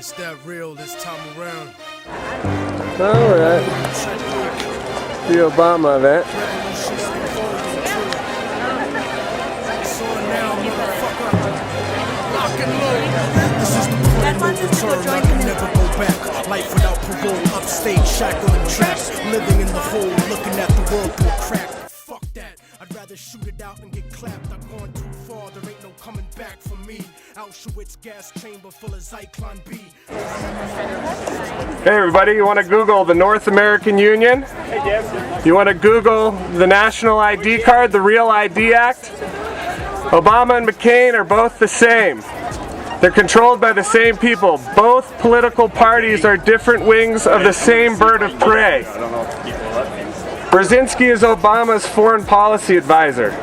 It's that real this time around. Alright. The Obama event. This is the point of no return. I can never go back. Life without parole, upstate, shackling traps. Living in the hole, looking at the world through a crack. Fuck that. I'd rather shoot it out and get clapped. I've gone too far, there ain't no coming back for me. Auschwitz gas chamber full of Zyklon B. Hey everybody, you want to Google the North American Union? You want to Google the National ID card, the Real ID Act? Obama and McCain are both the same. They're controlled by the same people. Both political parties are different wings of the same bird of prey. Brzezinski is Obama's foreign policy advisor.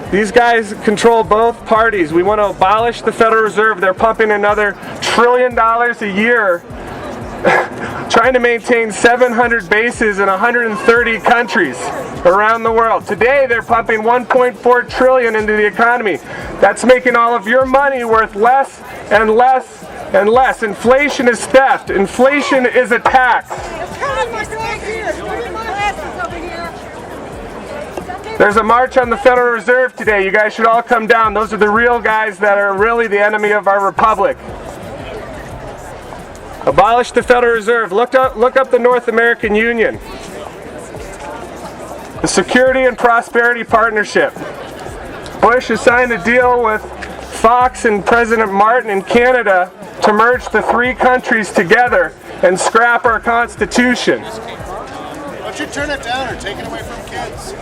These guys control both parties. We want to abolish the Federal Reserve. They're pumping another $1 trillion a year, trying to maintain 700 bases in 130 countries around the world. Today they're pumping $1.4 trillion into the economy. That's making all of your money worth less and less and less. Inflation is theft. Inflation is a tax. There's a march on the Federal Reserve today. You guys should all come down. Those are the real guys that are really the enemy of our republic. Abolish the Federal Reserve. Look up the North American Union. The Security and Prosperity Partnership. Bush has signed a deal with Fox and President Martin in Canada to merge the three countries together and scrap our Constitution. Why don't you turn it down or take it away from kids?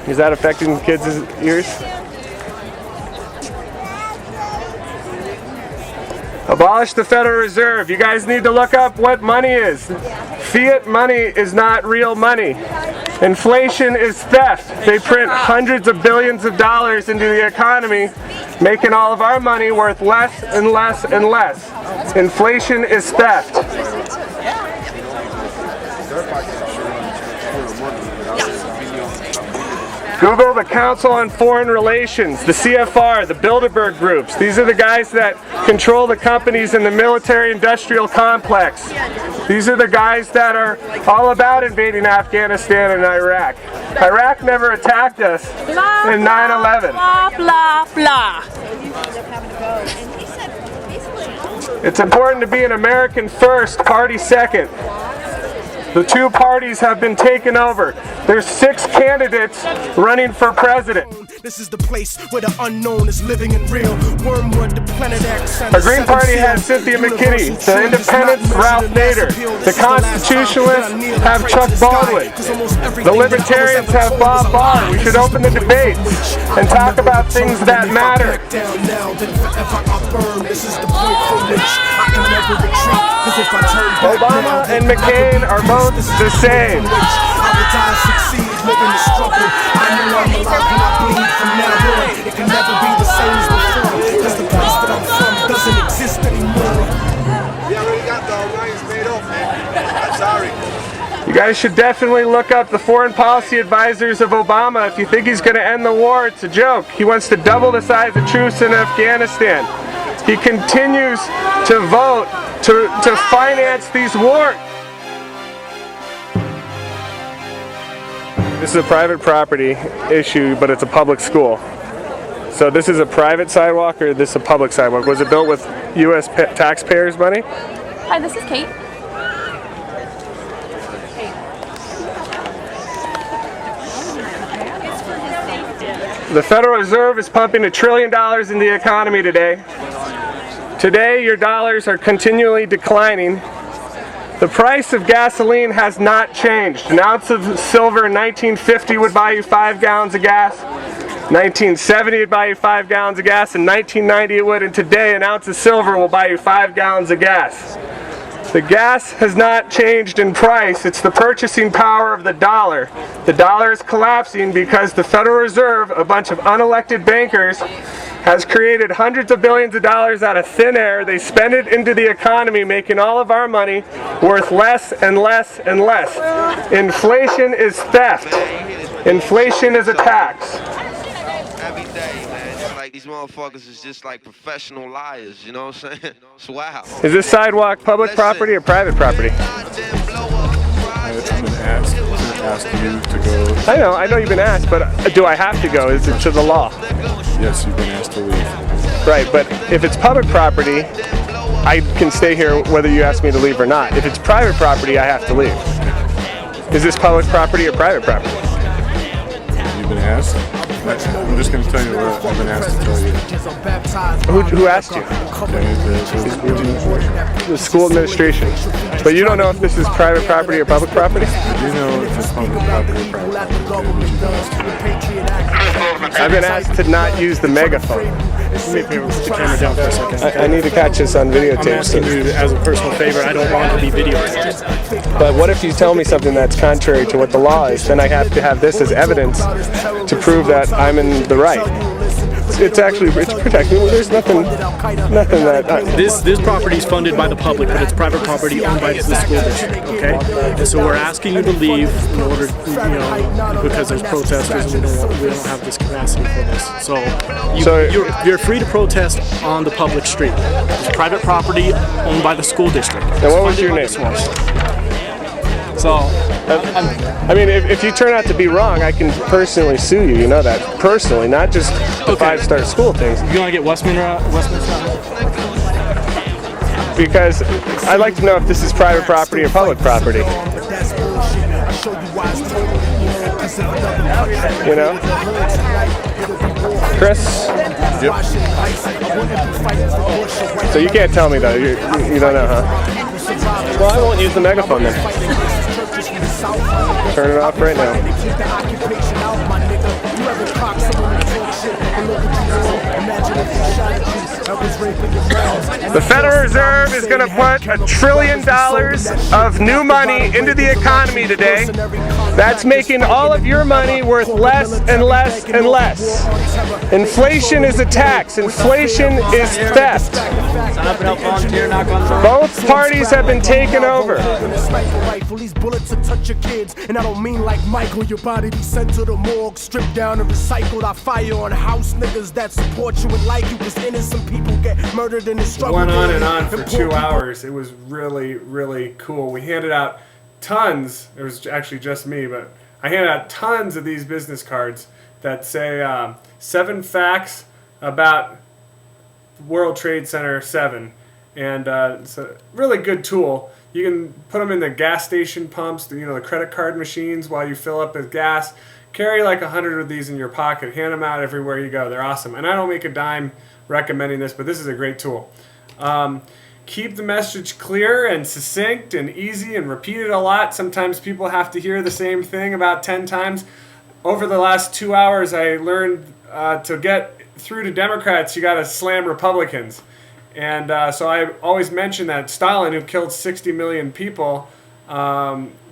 Is that affecting kids' ears? Abolish the Federal Reserve. You guys need to look up what money is. Fiat money is not real money. Inflation is theft. They print hundreds of billions of dollars into the economy, making all of our money worth less and less and less. Inflation is theft. Google the Council on Foreign Relations, the CFR, the Bilderberg groups. These are the guys that control the companies in the military-industrial complex. These are the guys that are all about invading Afghanistan and Iraq. Iraq never attacked us in 9/11. Blah, blah, blah. It's important to be an American first, party second. The two parties have been taken over. There's 6 candidates running for president. This is the place where the unknown is living in real. Wormwood, the planet X. The Green Party has Cynthia McKinney. The Independents, Ralph Nader. The Constitutionalists have Chuck Baldwin. The Libertarians have Bob Barr. We should open the debate and talk about things that matter. Obama and McCain are both the same. From now on, it can never be the same as before, because the place that I'm from doesn't exist anymore. We already got the alliance made up, man. I'm sorry. You guys should definitely look up the foreign policy advisors of Obama. If you think he's going to end the war, it's a joke. He wants to double the size of troops in Afghanistan. He continues to vote to finance these wars. This is a private property issue, but it's a public school. So this is a private sidewalk, or this is a public sidewalk? Was it built with U.S. taxpayers' money? Hi, this is Kate. The Federal Reserve is pumping $1 trillion into the economy today. Today, your dollars are continually declining. The price of gasoline has not changed. An ounce of silver in 1950 would buy you 5 gallons of gas. 1970 would buy you 5 gallons of gas. In 1990 it would. And today an ounce of silver will buy you 5 gallons of gas. The gas has not changed in price. It's the purchasing power of the dollar. The dollar is collapsing because the Federal Reserve, a bunch of unelected bankers, has created hundreds of billions of dollars out of thin air. They spend it into the economy, making all of our money worth less and less and less. Inflation is theft. Inflation is a tax. Every day, man. It's like these motherfuckers is just like professional liars, you know what I'm saying? It's wild. Is this sidewalk public property or private property? I've been asked you to go. I know you've been asked, but do I have to go? Is it to the law? Yes, you've been asked to leave. Right, but if it's public property, I can stay here whether you ask me to leave or not. If it's private property, I have to leave. Is this public property or private property? You've been asked? I'm just going to tell you what I've been asked to tell you. Who asked you? Okay, The school administration. But you don't know if this is private property or public property? you know if it's public property or private property. I've been asked to not use the megaphone. Put the camera down for a second. I need to catch this on I'm videotape. asking you as a personal favor. I don't want to be videotaped. But what if you tell me something that's contrary to what the law is? Then I have to have this as evidence to prove that I'm in the right. It's protecting me. There's nothing that... This property is funded by the public, but it's private property owned by the school district, okay? And so we're asking you to leave in order, because there's protesters and we don't have this capacity for this. So you're free to protest on the public street. It's private property owned by the school district. And what was your name? So, I mean, if you turn out to be wrong, I can personally sue you. You know that. Personally, not just the five-star school things. you want to get Westminster? Because I'd like to know if this is private property or public property. You know? Chris? Yep. So you can't tell me though. You don't know, huh? Well, I won't use the megaphone then. Turn it off right now. The Federal Reserve is going to put $1 trillion of new money into the economy today. That's making all of your money worth less and less and less. Inflation is a tax. Inflation is theft. Both parties have been taken over. These bullets will touch your kids, and I don't mean like Michael. Your body be sent to the morgue, stripped down and recycled. I fire on house niggas that support you and like you, cause innocent people get murdered in the struggle. Went on and on for 2 hours. It was really, really cool. We handed out tons. It was actually just me, but I handed out tons of these business cards that say 7 facts about World Trade Center 7, and it's a really good tool. You can put them in the gas station pumps, the credit card machines while you fill up with gas. Carry like 100 of these in your pocket. Hand them out everywhere you go. They're awesome. And I don't make a dime recommending this, but this is a great tool. Keep the message clear and succinct and easy and repeat it a lot. Sometimes people have to hear the same thing about 10 times. Over the last 2 hours, I learned to get through to Democrats, you got to slam Republicans. And so I always mention that Stalin, who killed 60 million people,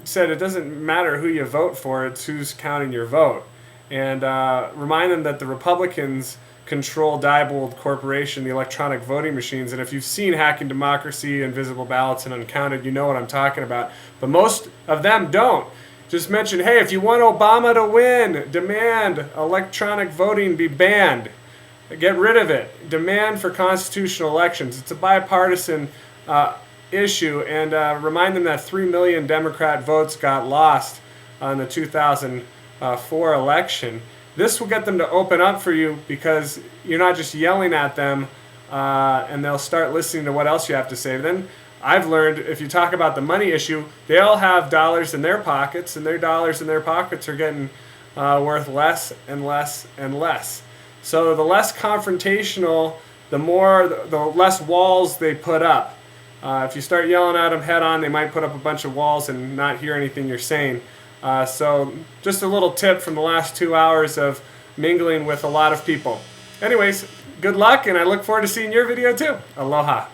said it doesn't matter who you vote for, it's who's counting your vote. And remind them that the Republicans control Diebold Corporation, the electronic voting machines. And if you've seen Hacking Democracy, Invisible Ballots, and Uncounted, you know what I'm talking about. But most of them don't. Just mention, hey, if you want Obama to win, demand electronic voting be banned. Get rid of it. Demand for constitutional elections. It's a bipartisan issue, and remind them that 3 million Democrat votes got lost in the 2004 election. This will get them to open up for you because you're not just yelling at them, and they'll start listening to what else you have to say. Then I've learned if you talk about the money issue, they all have dollars in their pockets, and their dollars in their pockets are getting worth less and less and less. So the less confrontational, the less walls they put up. If you start yelling at them head on, they might put up a bunch of walls and not hear anything you're saying. So just a little tip from the last 2 hours of mingling with a lot of people. Anyways, good luck, and I look forward to seeing your video too. Aloha.